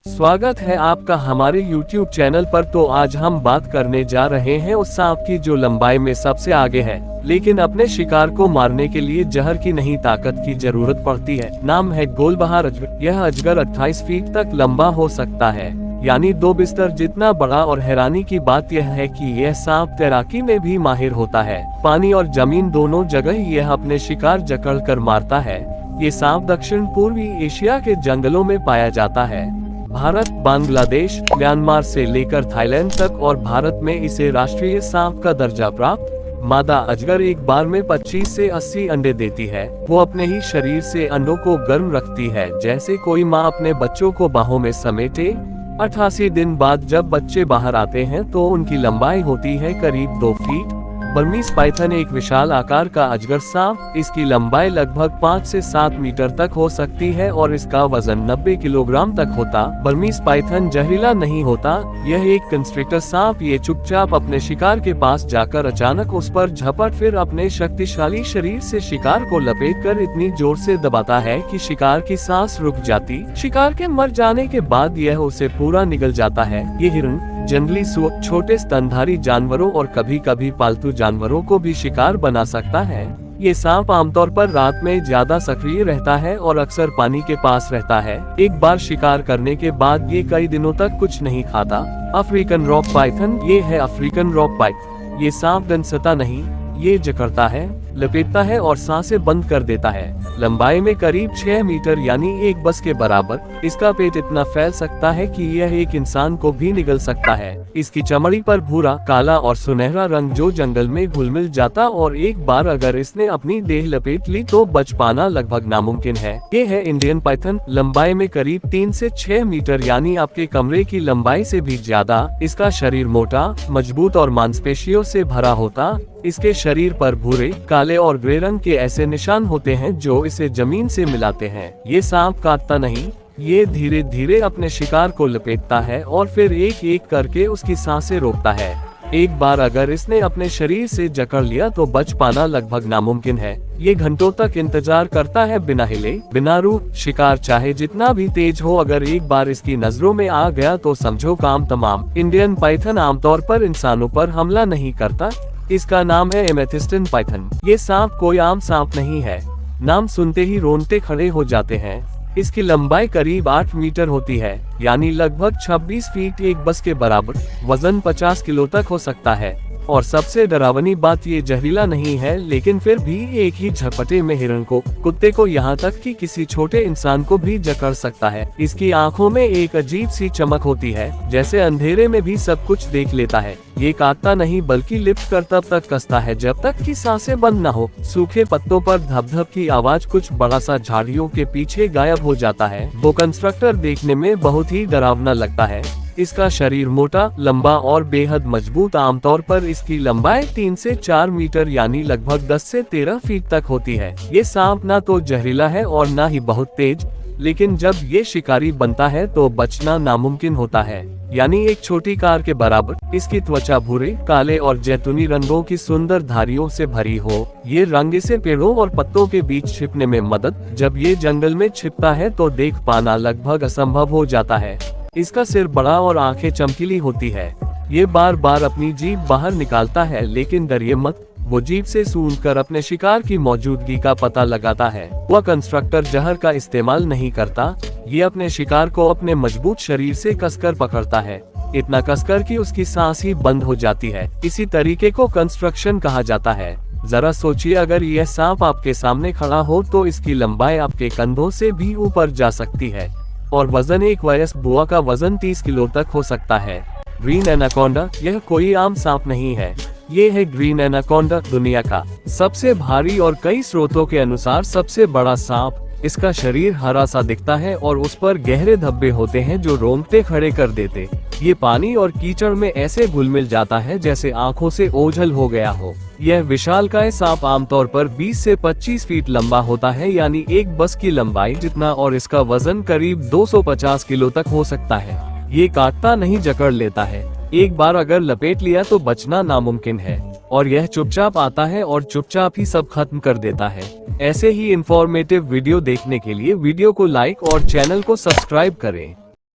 स्वागत है आपका हमारे YouTube चैनल पर। तो आज हम बात करने जा रहे हैं उस सांप की जो लंबाई में सबसे आगे है, लेकिन अपने शिकार को मारने के लिए जहर की नहीं ताकत की जरूरत पड़ती है। नाम है गोलबहार अजगर। यह अजगर 28 फीट तक लंबा हो सकता है, यानी 2 बिस्तर जितना बड़ा। और हैरानी की बात यह है कि यह सांप तैराकी में भी माहिर होता है। पानी और जमीन दोनों जगह यह अपने शिकार जकड़ कर मारता है। ये सांप दक्षिण पूर्वी एशिया के जंगलों में पाया जाता है। भारत, बांग्लादेश, म्यांमार से लेकर थाईलैंड तक और भारत में इसे राष्ट्रीय सांप का दर्जा प्राप्त। मादा अजगर एक बार में 25 से 80 अंडे देती है। वो अपने ही शरीर से अंडों को गर्म रखती है, जैसे कोई माँ अपने बच्चों को बाहों में समेटे। 88 दिन बाद जब बच्चे बाहर आते हैं तो उनकी लंबाई होती है करीब 2 फीट। बर्मीज पाइथन एक विशाल आकार का अजगर सांप। इसकी लंबाई लगभग 5 से 7 मीटर तक हो सकती है और इसका वजन 90 किलोग्राम तक होता। बर्मीज पाइथन जहरीला नहीं होता। यह एक कंस्ट्रिक्टर सांप। ये चुपचाप अपने शिकार के पास जाकर अचानक उस पर झपट, फिर अपने शक्तिशाली शरीर से शिकार को लपेटकर इतनी जोर से दबाता है कि शिकार की सांस रुक जाती। शिकार के मर जाने के बाद यह उसे पूरा निगल जाता है। ये हिरण, जंगली सुअर, छोटे स्तनधारी जानवरों और कभी कभी पालतू जानवरों को भी शिकार बना सकता है। ये सांप आमतौर पर रात में ज्यादा सक्रिय रहता है और अक्सर पानी के पास रहता है। एक बार शिकार करने के बाद ये कई दिनों तक कुछ नहीं खाता। African rock Python. ये है अफ्रीकन रॉक पाइथन। ये सांप दंसता नहीं, ये जकड़ता है, लपेटता है और सांसें बंद कर देता है। लंबाई में करीब 6 मीटर यानी एक बस के बराबर। इसका पेट इतना फैल सकता है कि यह एक इंसान को भी निगल सकता है। इसकी चमड़ी पर भूरा, काला और सुनहरा रंग जो जंगल में घुल मिल जाता, और एक बार अगर इसने अपनी देह लपेट ली तो बच पाना लगभग नामुमकिन है। ये है इंडियन पाइथन। लंबाई में करीब 3 से 6 मीटर यानी आपके कमरे की लंबाई से भी ज्यादा। इसका शरीर मोटा, मजबूत और मांसपेशियों से भरा होता। इसके शरीर पर भूरे, काले और ग्रे रंग के ऐसे निशान होते हैं जो इसे जमीन से मिलाते हैं। ये सांप काटता नहीं, ये धीरे धीरे अपने शिकार को लपेटता है और फिर एक एक करके उसकी सांसें रोकता है। एक बार अगर इसने अपने शरीर से जकड़ लिया तो बच पाना लगभग नामुमकिन है। ये घंटों तक इंतजार करता है बिना हिले, बिना रुक। शिकार चाहे जितना भी तेज हो, अगर एक बार इसकी नजरों में आ गया तो समझो काम तमाम। इंडियन पाइथन आमतौर पर इंसानों पर हमला नहीं करता। इसका नाम है एमेथिस्टिन पाइथन। ये सांप कोई आम सांप नहीं है। नाम सुनते ही रोंगटे खड़े हो जाते हैं। इसकी लंबाई करीब 8 मीटर होती है, यानी लगभग 26 फीट एक बस के बराबर। वजन 50 किलो तक हो सकता है। और सबसे डरावनी बात ये जहरीला नहीं है, लेकिन फिर भी एक ही झपटे में हिरण को, कुत्ते को, यहाँ तक कि किसी छोटे इंसान को भी जकड़ सकता है। इसकी आंखों में एक अजीब सी चमक होती है, जैसे अंधेरे में भी सब कुछ देख लेता है। ये काटता नहीं बल्कि लिप्ट कर तब तक कसता है जब तक कि सांसें बंद न हो। सूखे पत्तों पर धप-धप की आवाज कुछ बड़ा सा झाड़ियों के पीछे गायब हो जाता है। वो कंस्ट्रक्टर देखने में बहुत ही डरावना लगता है। इसका शरीर मोटा, लंबा और बेहद मजबूत। आमतौर पर इसकी लंबाई 3 से 4 मीटर यानी लगभग 10 से 13 फीट तक होती है। ये सांप ना तो जहरीला है और ना ही बहुत तेज, लेकिन जब ये शिकारी बनता है तो बचना नामुमकिन होता है, यानी एक छोटी कार के बराबर। इसकी त्वचा भूरे, काले और जैतूनी रंगों की सुंदर धारियों से भरी हो। ये रंग इसे पेड़ों और पत्तों के बीच छिपने में मदद। जब ये जंगल में छिपता है तो देख पाना लगभग असंभव हो जाता है। इसका सिर बड़ा और आंखें चमकीली होती है। ये बार बार अपनी जीभ बाहर निकालता है, लेकिन डरिए मत, वो जीभ से सूंघकर अपने शिकार की मौजूदगी का पता लगाता है। वह कंस्ट्रक्टर जहर का इस्तेमाल नहीं करता। ये अपने शिकार को अपने मजबूत शरीर से कसकर पकड़ता है, इतना कसकर कि उसकी सांस ही बंद हो जाती है। इसी तरीके को कंस्ट्रक्शन कहा जाता है। जरा सोचिए, अगर यह सांप आपके सामने खड़ा हो तो इसकी लंबाई आपके कंधों से भी ऊपर जा सकती है और वजन एक वयस्क बुआ का वजन 30 किलो तक हो सकता है। Green anaconda. यह कोई आम सांप नहीं है। ये है ग्रीन एनाकोंडा, दुनिया का सबसे भारी और कई स्रोतों के अनुसार सबसे बड़ा सांप। इसका शरीर हरा सा दिखता है और उस पर गहरे धब्बे होते हैं जो रोंगटे खड़े कर देते। ये पानी और कीचड़ में ऐसे घुल मिल जाता है जैसे आंखों से ओझल हो गया हो। यह विशालकाय सांप आमतौर पर 20 से 25 फीट लंबा होता है, यानी एक बस की लंबाई जितना, और इसका वजन करीब 250 किलो तक हो सकता है। ये काटता नहीं, जकड़ लेता है। एक बार अगर लपेट लिया तो बचना नामुमकिन है, और यह चुपचाप आता है और चुपचाप ही सब खत्म कर देता है। ऐसे ही इंफॉर्मेटिव वीडियो देखने के लिए वीडियो को लाइक और चैनल को सब्सक्राइब करें।